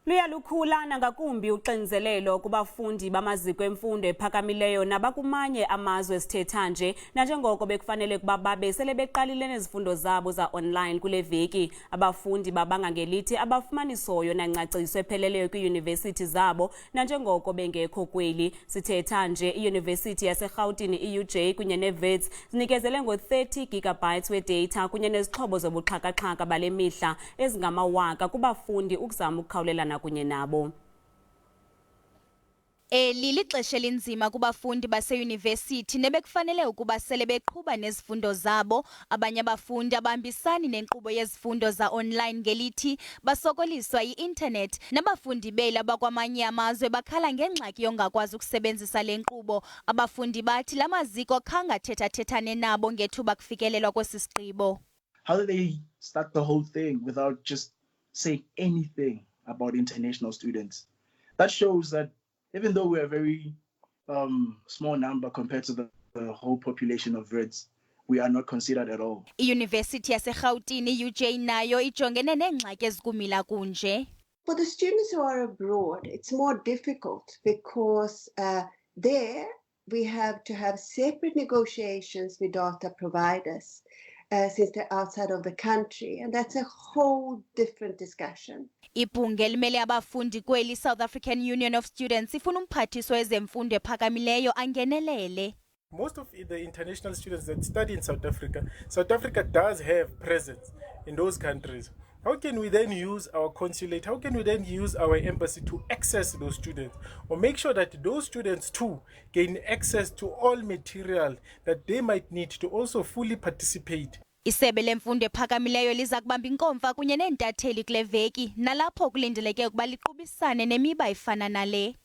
Luya, lukhula, nangakumbi uxinzelelo kubafundi bamaziko emfundo ephakamileyo nabakumanye amazwe sithethanje nanjengoko bekufanele kuba babe selebeqalile nezifundo zabo zaOnline kuleveki. Abafundi babanga ngelithi abafumanisoyo nangcaciso epheleleyo kwii-Yunivesithi zabo nanjengoko bengekho kweli.Sithethanje. iYunivesithi yaseRhawutini UJ kunye ne-Wits zinikezele ngo-30 GB wedata kunye nezixhobo zobuxhakaxhaka bale mihla ezingamawaka kubafundi ukuzama ukukhawulelana kunye nabo. Eli lixesha elinzima kubafundi baseYunivesithi nebekufanele ukuba selebeqhuba nezifundo zabo. Abanye abafundi abahambisani nenkqubo yezifundo zaOnline ngelithi basokoliswa yi-internet, nabafundi beli abakwamanye amazwe bakhala ngengxaki yongakwazi ukusebenzisa le nkqubo. Abafundi bathi la maziko khange athethathethane nabo ngethuba kufikelelwa kwesi sigqibo. How do they start the whole thing without just saying anything about international students? That shows that even though we're a very small number compared to the whole population of Wits, we are not considered at all. iYunivesithi yaseRhawutini UJ nayo ijongene neengxaki ezikumila kunje. For the students who are abroad, it's more difficult because there we have to have separate negotiations with data providers since they're outside of the country, and that's a whole different discussion. Ibhunga elimele abafundi kweli South African Union of Students ifuna umphathiswa wezemfundo ephakamileyo angenelele. Most of the international students that study in South Africa does have presence in those countries. How can we then use our consulate? How can we then use our embassy to access those students or make sure that those students too gain access to all material that they might need to also fully participate? Isebe lemfundo ephakamileyo liza kubamba inkomfa kunye neentatheli kuleveki nalapho kulindeleke ukuba liqubisane nemiba efana nale.